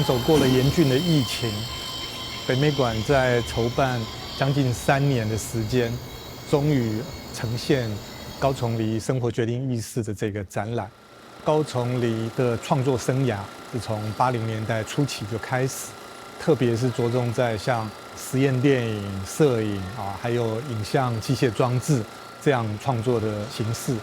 走过了严峻的疫情，北美馆在筹办将近3年的时间，终于呈现高崇黎生活决定意识的这个展览。高崇黎的创作生涯是从80年代初期就开始，特别是着重在像实验电影、摄影还有影像、机械装置这样创作的形式。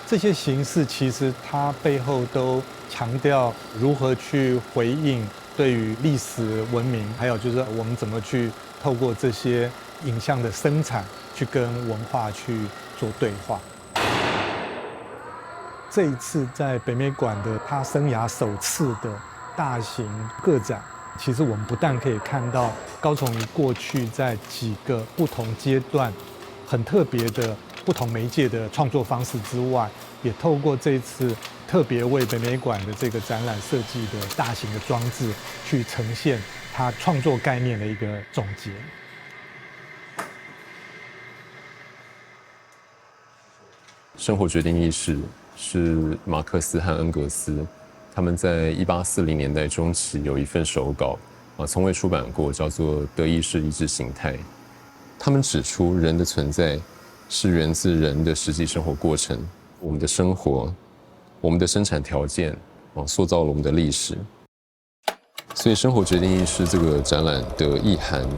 这些形式其实它背后都强调如何去回应对于历史文明，还有就是我们怎么去透过这些影像的生产，去跟文化去做对话。这一次在北美馆的他生涯首次的大型个展，其实我们不但可以看到高崇黎过去在几个不同阶段很特别的不同媒介的创作方式之外，也透过这一次特别为北美馆的这个展览设计的大型的装置，去呈现他创作概念的一个总结。生活决定意识是马克思和恩格斯他们在1840年代中期有一份手稿从未出版过，叫做《德意志意识形态》。他们指出，人的存在是源自人的实际生活过程，我们的生活，我们的生产条件塑造了我们的历史。所以，生活决定意识这个展览的意涵，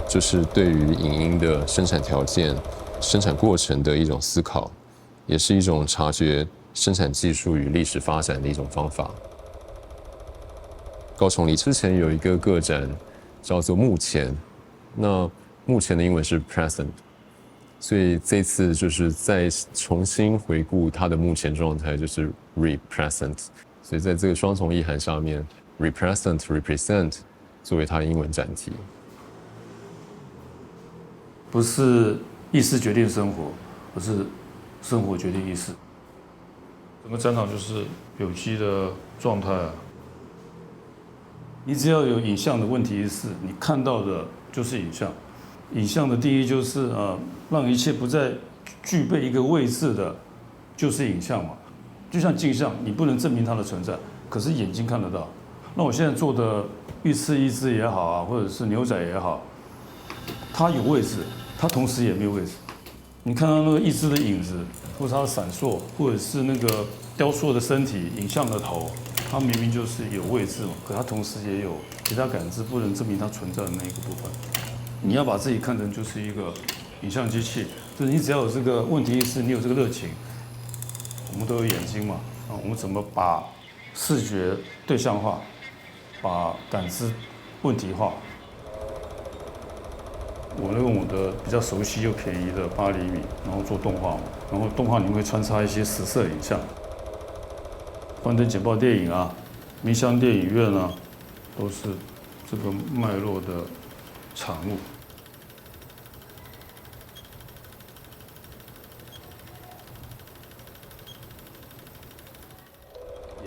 就是对于影音的生产条件、生产过程的一种思考，也是一种察觉生产技术与历史发展的一种方法。高崇黎之前有一个个展叫做目前，那目前的英文是 present， 所以这次就是再重新回顾它的目前状态，就是 represent。所以在这个双重意涵下面 ，represent 作为它的英文展题。不是意识决定生活，而是生活决定意识。整个展场就是有机的状态啊。你只要有影像的问题意识，你看到的就是影像。影像的定义就是让一切不再具备一个位置的，就是影像嘛。就像镜像，你不能证明它的存在，可是眼睛看得到。那我现在做的御赐一只也好啊，或者是牛仔也好，它有位置，它同时也没有位置。你看到那个一只的影子，或者它的闪烁，或者是那个雕塑的身体、影像的头，它明明就是有位置嘛，可它同时也有其他感知，不能证明它存在的那一个部分。你要把自己看成就是一个影像机器，就是你只要有这个问题意识，你有这个热情，我们都有眼睛嘛，我们怎么把视觉对象化，把感知问题化？我用我的比较熟悉又便宜的8厘米，然后做动画嘛，然后动画里面会穿插一些实色影像，幻灯简报电影啊，明香电影院啊，都是这个脉络的产物。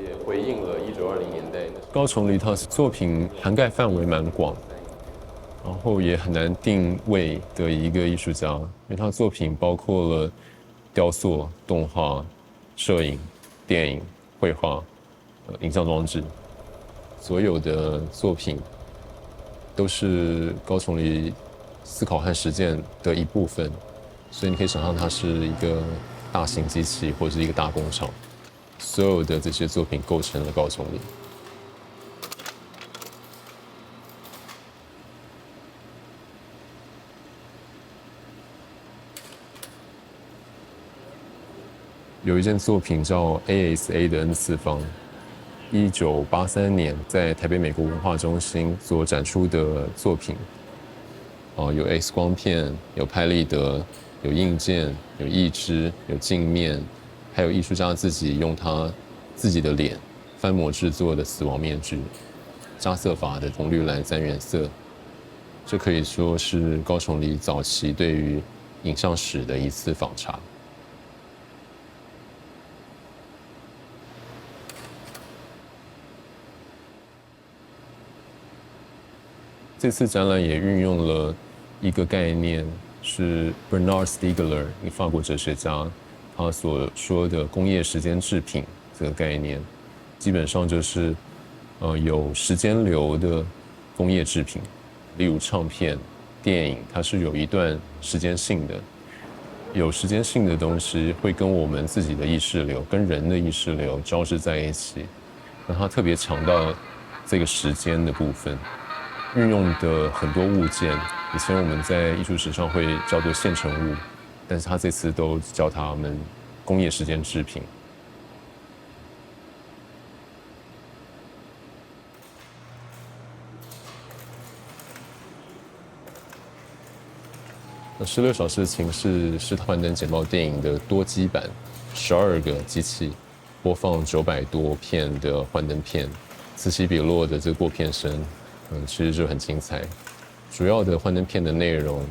也回应了1920年代高崇黎他的作品涵盖范围蛮广，然后也很难定位的一个艺术家，因为他的作品包括了雕塑、动画、摄影、电影、绘画、影像装置，所有的作品都是高崇黎思考和实践的一部分，所以你可以想象它是一个大型机器或者是一个大工厂，所有的这些作品构成了高崇黎。有一件作品叫 ASA 的 N 次方，1983年在台北美国文化中心所展出的作品。有 X 光片，有拍立得，有硬件，有义肢，有镜面，还有艺术家自己用他自己的脸翻模制作的死亡面具，加色法的红绿蓝3原色。这可以说是高崇黎早期对于影像史的一次访查。这次展览也运用了一个概念，是 Bernard Stiegler 一个法国哲学家他所说的工业时间制品这个概念，基本上就是有时间流的工业制品，例如唱片、电影，它是有一段时间性的。有时间性的东西会跟我们自己的意识流、跟人的意识流交织在一起，那它特别强调这个时间的部分。运用的很多物件，以前我们在艺术史上会叫做现成物，但是他这次都叫它们工业时间制品。那16小时的情事是幻灯简报电影的多机版，12个机器播放900多片的幻灯片，此起彼落的这个过片声，其实就很精彩。主要的幻灯片的内容，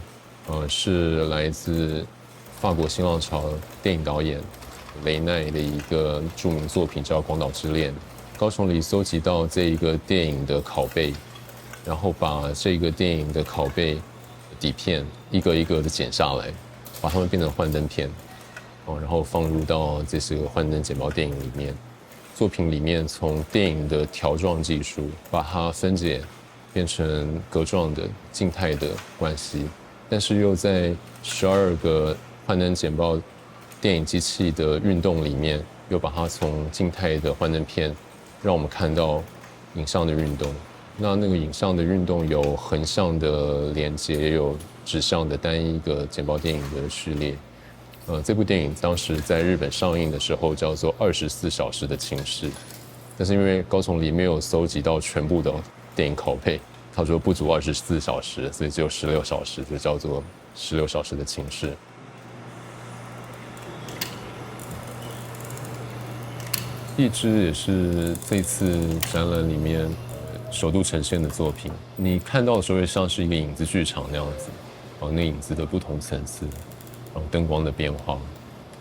是来自法国新浪潮电影导演雷奈的一个著名作品叫《广岛之恋》。高崇礼搜集到这一个电影的拷贝，然后把这个电影的拷贝底片一个一个的剪下来，把它们变成幻灯片，然后放入到这些幻灯简报电影里面。作品里面从电影的条状技术把它分解变成格状的静态的关系，但是又在12个幻灯简报电影机器的运动里面，又把它从静态的幻灯片让我们看到影像的运动。那个影像的运动有横向的连接，也有直向的单一个简报电影的序列。这部电影当时在日本上映的时候叫做24小时的情事，但是因为高崇礼没有搜集到全部的电影拷贝，他说不足24小时，所以只有16小时，就叫做16小时的情事。一只也是这次展览里面首度呈现的作品，你看到的时候会像是一个影子剧场那样子，那影子的不同层次，然后灯光的变化，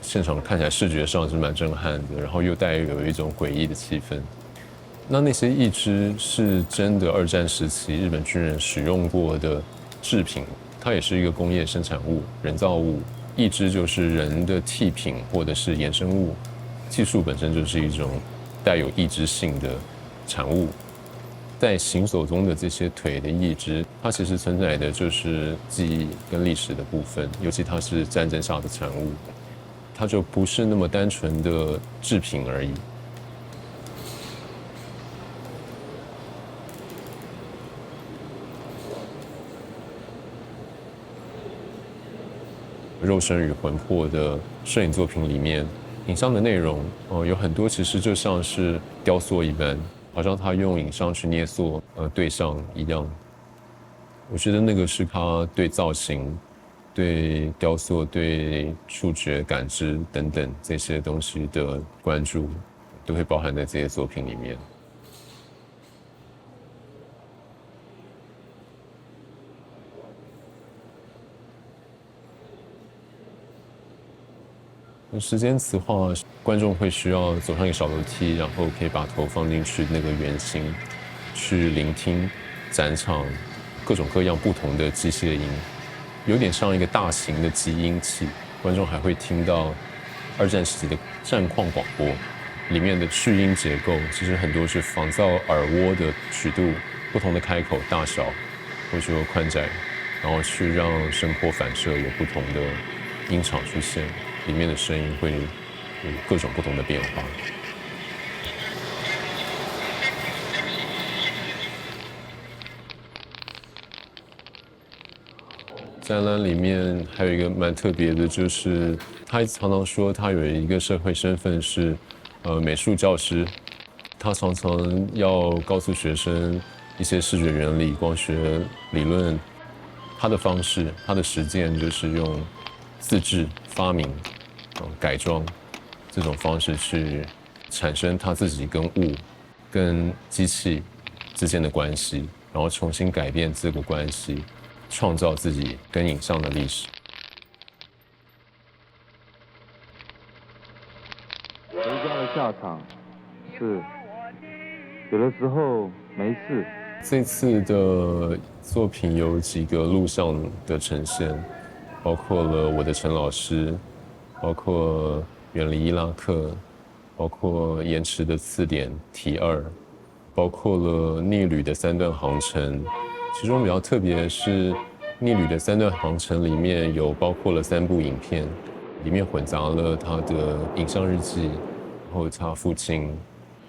现场看起来视觉上是蛮震撼的，然后又带有一种诡异的气氛。那些义肢是真的二战时期日本军人使用过的制品，它也是一个工业生产物、人造物。义肢就是人的替品或者是衍生物，技术本身就是一种带有义肢性的产物。在行走中的这些腿的义肢，它其实承载的就是记忆跟历史的部分，尤其它是战争下的产物，它就不是那么单纯的制品而已。肉身与魂魄的摄影作品里面，影像的内容，有很多其实就像是雕塑一般，好像他用影像去捏塑对象一样。我觉得那个是他对造型、对雕塑、对触觉感知等等这些东西的关注，都会包含在这些作品里面。时间磁化，观众会需要走上一个小楼梯，然后可以把头放进去那个圆心，去聆听展场各种各样不同的机械音，有点像一个大型的集音器。观众还会听到二战时期的战况广播，里面的去音结构其实很多是仿造耳蜗的曲度、不同的开口大小或者说宽窄，然后去让声波反射有不同的音场出现。里面的声音会有各种不同的变化。展览里面还有一个蛮特别的，就是他常常说他有一个社会身份是美术教师，他常常要告诉学生一些视觉原理、光学理论。他的方式，他的实践就是用自制、发明、改装这种方式去产生他自己跟物、跟机器之间的关系，然后重新改变这个关系，创造自己跟影像的历史。回家的下场是有的时候没事。这次的作品有几个录像的呈现，包括了我的陈老师，包括远离伊拉克，包括延迟的次点题2，包括了逆旅的3段航程，其中比较特别的是逆旅的3段航程里面有包括了3部影片，里面混杂了他的影像日记，然后他父亲，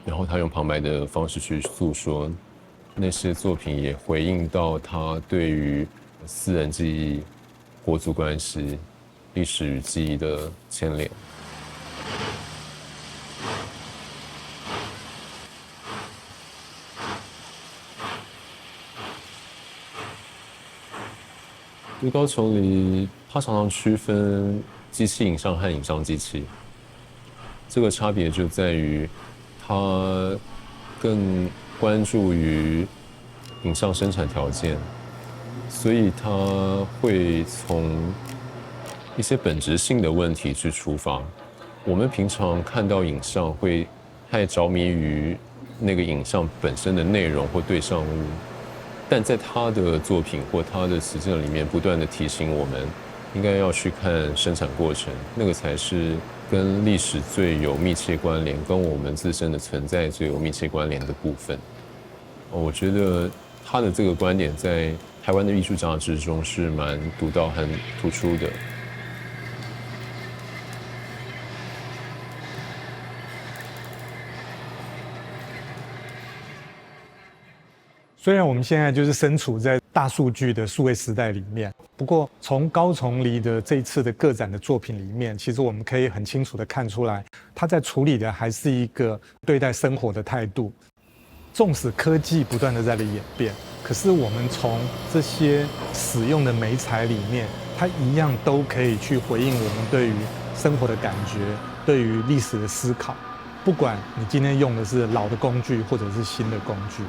然后他用旁白的方式去诉说。那些作品也回应到他对于私人记忆、国族关系、历史与记忆的牵连。对高崇离，他常常区分机器影像和影像机器，这个差别就在于他更关注于影像生产条件，所以他会从一些本质性的问题去出发。我们平常看到影像会太着迷于那个影像本身的内容或对象物，但在他的作品或他的实践里面，不断地提醒我们，应该要去看生产过程，那个才是跟历史最有密切关联，跟我们自身的存在最有密切关联的部分。我觉得他的这个观点在台湾的艺术家之中是蛮独到、很突出的。虽然我们现在就是身处在大数据的数位时代里面，不过从高崇离的这一次的个展的作品里面，其实我们可以很清楚地看出来，他在处理的还是一个对待生活的态度。纵使科技不断地在演变，可是我们从这些使用的媒材里面，它一样都可以去回应我们对于生活的感觉，对于历史的思考。不管你今天用的是老的工具，或者是新的工具。